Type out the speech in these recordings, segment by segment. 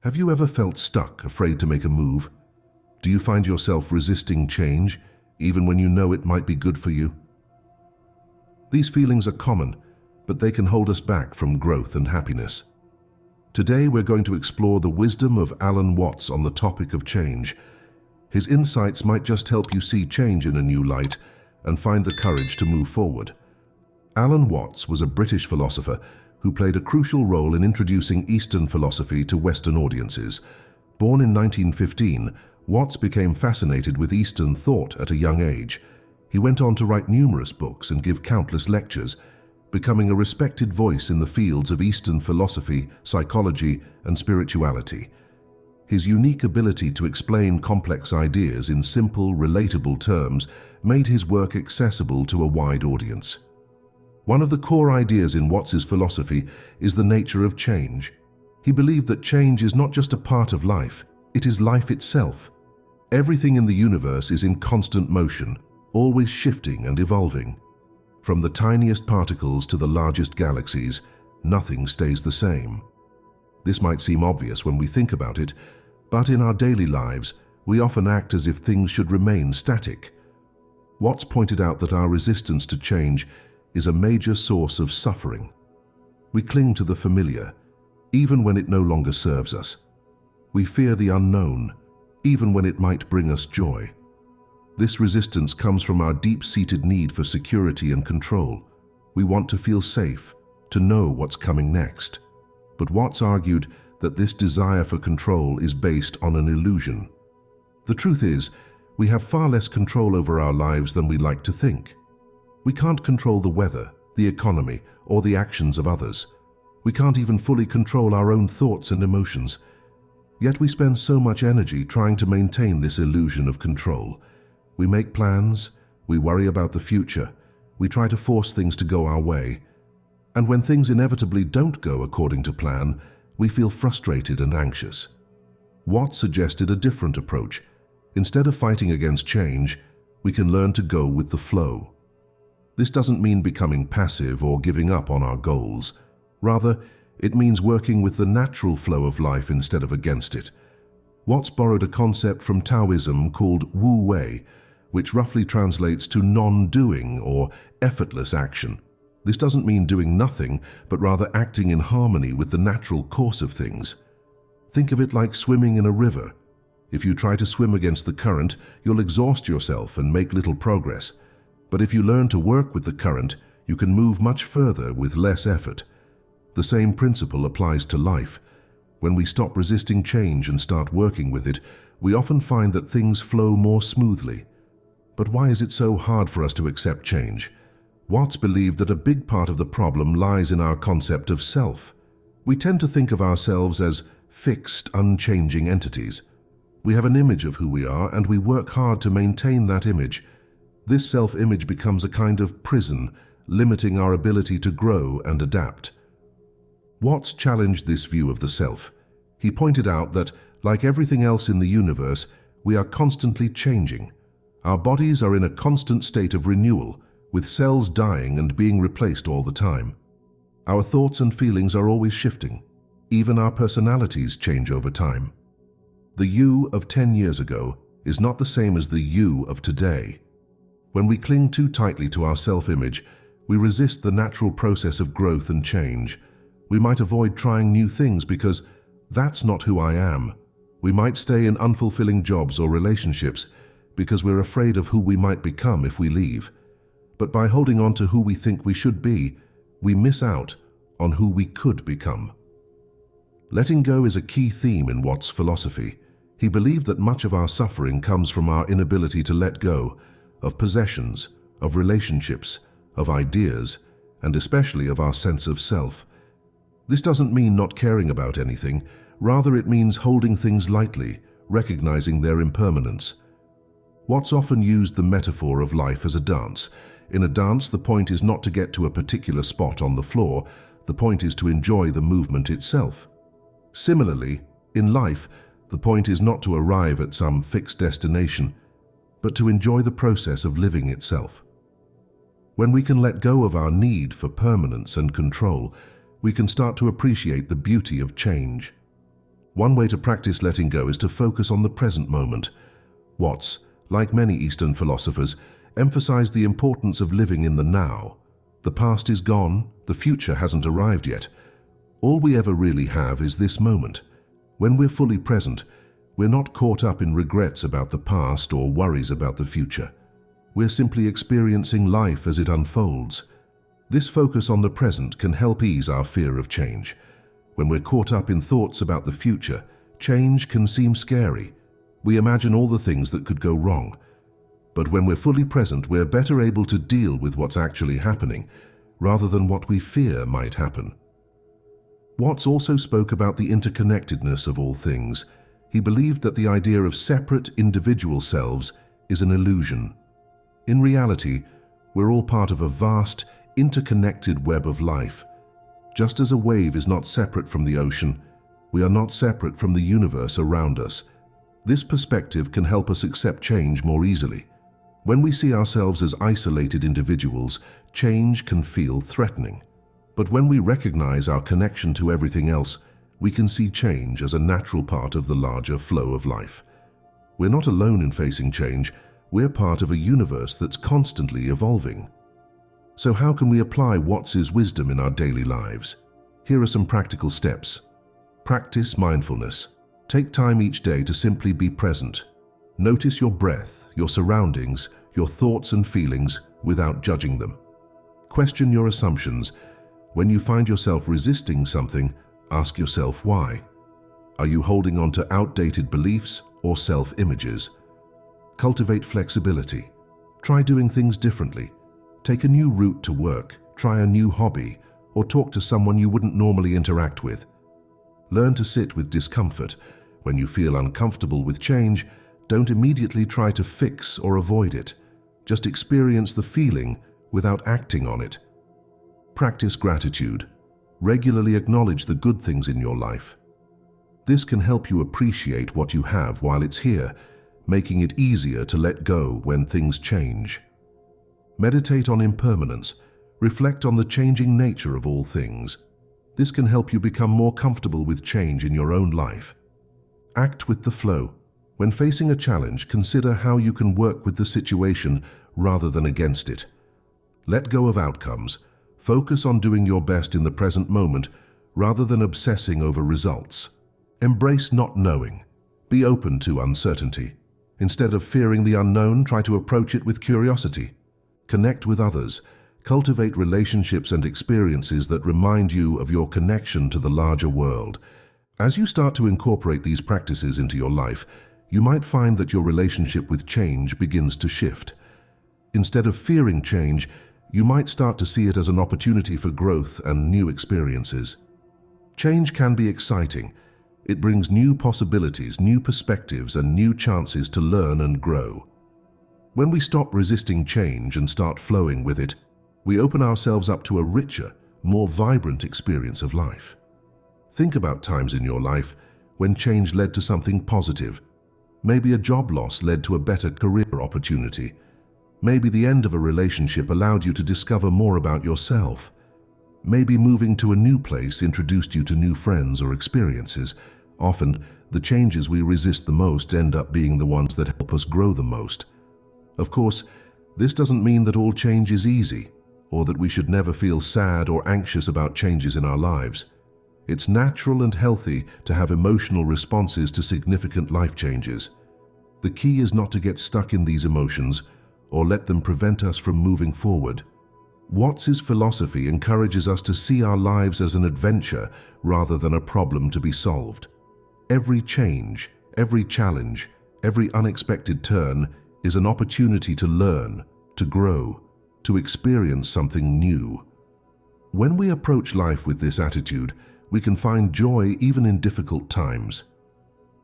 Have you ever felt stuck, afraid to make a move? Do you find yourself resisting change, even when you know it might be good for you? These feelings are common, but they can hold us back from growth and happiness. Today we're going to explore the wisdom of Alan Watts on the topic of change. His insights might just help you see change in a new light and find the courage to move forward. Alan Watts was a British philosopher who played a crucial role in introducing Eastern philosophy to Western audiences. Born in 1915, Watts became fascinated with Eastern thought at a young age. He went on to write numerous books and give countless lectures, becoming a respected voice in the fields of Eastern philosophy, psychology, and spirituality. His unique ability to explain complex ideas in simple, relatable terms made his work accessible to a wide audience. One of the core ideas in Watts's philosophy is the nature of change. He believed that change is not just a part of life, it is life itself. Everything in the universe is in constant motion, always shifting and evolving. From the tiniest particles to the largest galaxies, nothing stays the same. This might seem obvious when we think about it, but in our daily lives, we often act as if things should remain static. Watts pointed out that our resistance to change is a major source of suffering. We cling to the familiar, even when it no longer serves us. We fear the unknown, even when it might bring us joy. This resistance comes from our deep-seated need for security and control. We want to feel safe, to know what's coming next. But Watts argued that this desire for control is based on an illusion. The truth is, we have far less control over our lives than we like to think. We can't control the weather, the economy, or the actions of others. We can't even fully control our own thoughts and emotions. Yet we spend so much energy trying to maintain this illusion of control. We make plans, we worry about the future, we try to force things to go our way. And when things inevitably don't go according to plan, we feel frustrated and anxious. Watts suggested a different approach. Instead of fighting against change, we can learn to go with the flow. This doesn't mean becoming passive or giving up on our goals. Rather, it means working with the natural flow of life instead of against it. Watts borrowed a concept from Taoism called Wu Wei, which roughly translates to non-doing or effortless action. This doesn't mean doing nothing, but rather acting in harmony with the natural course of things. Think of it like swimming in a river. If you try to swim against the current, you'll exhaust yourself and make little progress. But if you learn to work with the current, you can move much further with less effort. The same principle applies to life. When we stop resisting change and start working with it, we often find that things flow more smoothly. But why is it so hard for us to accept change? Watts believed that a big part of the problem lies in our concept of self. We tend to think of ourselves as fixed, unchanging entities. We have an image of who we are, and we work hard to maintain that image. This self-image becomes a kind of prison, limiting our ability to grow and adapt. Watts challenged this view of the self. He pointed out that, like everything else in the universe, we are constantly changing. Our bodies are in a constant state of renewal, with cells dying and being replaced all the time. Our thoughts and feelings are always shifting. Even our personalities change over time. The you of 10 years ago is not the same as the you of today. When we cling too tightly to our self-image, we resist the natural process of growth and change. We might avoid trying new things because that's not who I am. We might stay in unfulfilling jobs or relationships because we're afraid of who we might become if we leave. But by holding on to who we think we should be, we miss out on who we could become. Letting go is a key theme in Watts' philosophy. He believed that much of our suffering comes from our inability to let go of possessions, of relationships, of ideas, and especially of our sense of self. This doesn't mean not caring about anything, rather it means holding things lightly, recognizing their impermanence. Watts often used the metaphor of life as a dance. In a dance, the point is not to get to a particular spot on the floor, the point is to enjoy the movement itself. Similarly, in life, the point is not to arrive at some fixed destination, but to enjoy the process of living itself. When we can let go of our need for permanence and control, we can start to appreciate the beauty of change. One way to practice letting go is to focus on the present moment. Watts, like many Eastern philosophers, emphasized the importance of living in the now. The past is gone, the future hasn't arrived yet. All we ever really have is this moment. When we're fully present, we're not caught up in regrets about the past or worries about the future. We're simply experiencing life as it unfolds. This focus on the present can help ease our fear of change. When we're caught up in thoughts about the future, change can seem scary. We imagine all the things that could go wrong. But when we're fully present, we're better able to deal with what's actually happening, rather than what we fear might happen. Watts also spoke about the interconnectedness of all things. He believed that the idea of separate individual selves is an illusion. In reality, we're all part of a vast, interconnected web of life. Just as a wave is not separate from the ocean, we are not separate from the universe around us. This perspective can help us accept change more easily. When we see ourselves as isolated individuals, change can feel threatening. But when we recognize our connection to everything else, we can see change as a natural part of the larger flow of life. We're not alone in facing change. We're part of a universe that's constantly evolving. So how can we apply Watts's wisdom in our daily lives? Here are some practical steps. Practice mindfulness. Take time each day to simply be present. Notice your breath, your surroundings, your thoughts and feelings without judging them. Question your assumptions. When you find yourself resisting something, ask yourself why. Are you holding on to outdated beliefs or self-images? Cultivate flexibility. Try doing things differently. Take a new route to work, try a new hobby, or talk to someone you wouldn't normally interact with. Learn to sit with discomfort. When you feel uncomfortable with change, don't immediately try to fix or avoid it. Just experience the feeling without acting on it. Practice gratitude. Regularly acknowledge the good things in your life. This can help you appreciate what you have while it's here, making it easier to let go when things change. Meditate on impermanence. Reflect on the changing nature of all things. This can help you become more comfortable with change in your own life. Act with the flow. When facing a challenge, consider how you can work with the situation rather than against it. Let go of outcomes. Focus on doing your best in the present moment rather than obsessing over results. Embrace not knowing. Be open to uncertainty. Instead of fearing the unknown, try to approach it with curiosity. Connect with others. Cultivate relationships and experiences that remind you of your connection to the larger world. As you start to incorporate these practices into your life, you might find that your relationship with change begins to shift. Instead of fearing change, you might start to see it as an opportunity for growth and new experiences. Change can be exciting. It brings new possibilities, new perspectives, and new chances to learn and grow. When we stop resisting change and start flowing with it, we open ourselves up to a richer, more vibrant experience of life. Think about times in your life when change led to something positive. Maybe a job loss led to a better career opportunity. Maybe the end of a relationship allowed you to discover more about yourself. Maybe moving to a new place introduced you to new friends or experiences. Often, the changes we resist the most end up being the ones that help us grow the most. Of course, this doesn't mean that all change is easy, or that we should never feel sad or anxious about changes in our lives. It's natural and healthy to have emotional responses to significant life changes. The key is not to get stuck in these emotions or let them prevent us from moving forward. Watts's philosophy encourages us to see our lives as an adventure rather than a problem to be solved. Every change, every challenge, every unexpected turn is an opportunity to learn, to grow, to experience something new. When we approach life with this attitude, we can find joy even in difficult times.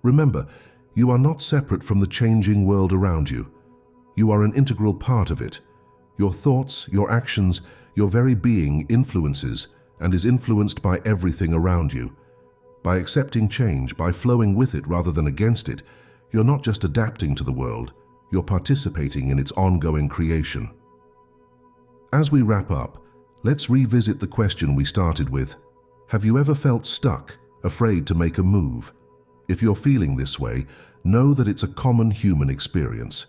Remember, you are not separate from the changing world around you. You are an integral part of it. Your thoughts, your actions, your very being influences and is influenced by everything around you. By accepting change, by flowing with it rather than against it, you're not just adapting to the world, you're participating in its ongoing creation. As we wrap up, let's revisit the question we started with. Have you ever felt stuck, afraid to make a move? If you're feeling this way, know that it's a common human experience.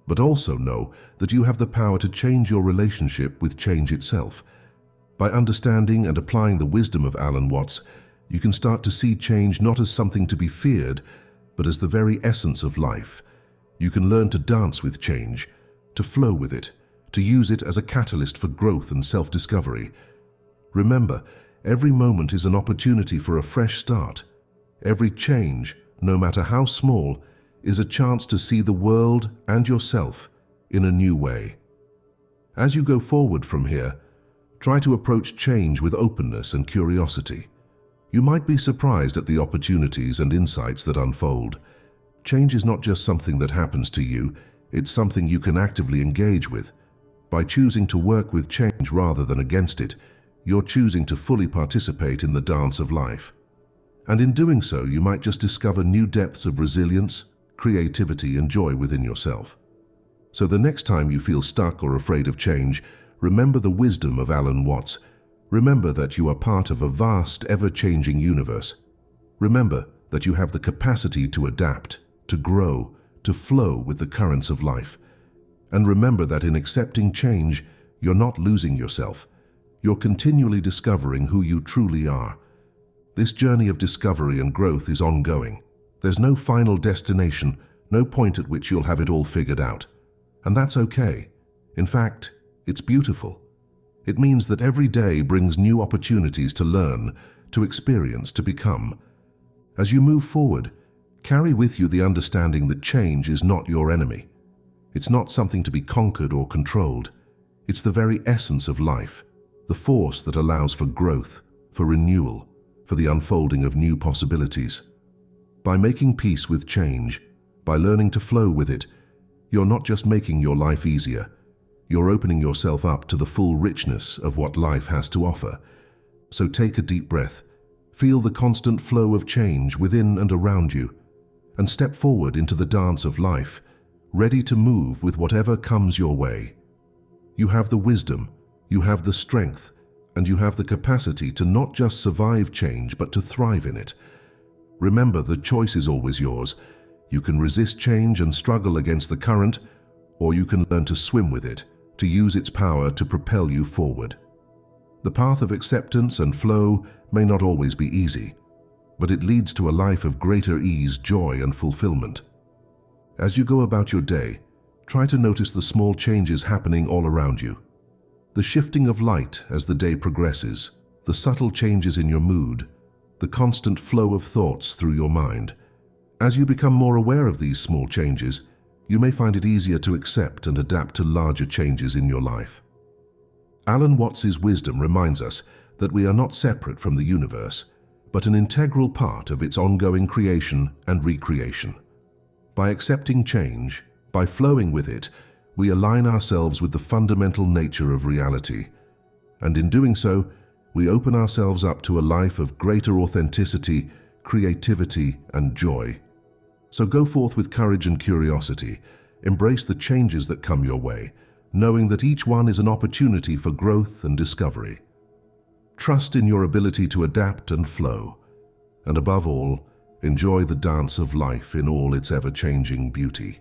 But also know that you have the power to change your relationship with change itself. By understanding and applying the wisdom of Alan Watts, you can start to see change not as something to be feared, but as the very essence of life. You can learn to dance with change, to flow with it, to use it as a catalyst for growth and self-discovery. Remember, every moment is an opportunity for a fresh start. Every change, no matter how small, is a chance to see the world and yourself in a new way. As you go forward from here, try to approach change with openness and curiosity. You might be surprised at the opportunities and insights that unfold. Change is not just something that happens to you, it's something you can actively engage with. By choosing to work with change rather than against it, you're choosing to fully participate in the dance of life. And in doing so, you might just discover new depths of resilience, creativity, and joy within yourself. So the next time you feel stuck or afraid of change, remember the wisdom of Alan Watts. Remember that you are part of a vast, ever-changing universe. Remember that you have the capacity to adapt, to grow, to flow with the currents of life. And remember that in accepting change, you're not losing yourself. You're continually discovering who you truly are. This journey of discovery and growth is ongoing. There's no final destination, no point at which you'll have it all figured out. And that's okay. In fact, it's beautiful. It means that every day brings new opportunities to learn, to experience, to become. As you move forward, carry with you the understanding that change is not your enemy. It's not something to be conquered or controlled. It's the very essence of life, the force that allows for growth, for renewal, for the unfolding of new possibilities. By making peace with change, by learning to flow with it, you're not just making your life easier, you're opening yourself up to the full richness of what life has to offer. So take a deep breath, feel the constant flow of change within and around you, and step forward into the dance of life, ready to move with whatever comes your way. You have the wisdom, you have the strength, and you have the capacity to not just survive change, but to thrive in it. Remember, the choice is always yours. You can resist change and struggle against the current, or you can learn to swim with it, to use its power to propel you forward. The path of acceptance and flow may not always be easy, but it leads to a life of greater ease, joy, and fulfillment. As you go about your day, try to notice the small changes happening all around you. The shifting of light as the day progresses, the subtle changes in your mood, the constant flow of thoughts through your mind. As you become more aware of these small changes, you may find it easier to accept and adapt to larger changes in your life. Alan Watts' wisdom reminds us that we are not separate from the universe, but an integral part of its ongoing creation and recreation. By accepting change, by flowing with it, we align ourselves with the fundamental nature of reality. And in doing so, we open ourselves up to a life of greater authenticity, creativity, and joy. So go forth with courage and curiosity. Embrace the changes that come your way, knowing that each one is an opportunity for growth and discovery. Trust in your ability to adapt and flow. And above all, enjoy the dance of life in all its ever-changing beauty.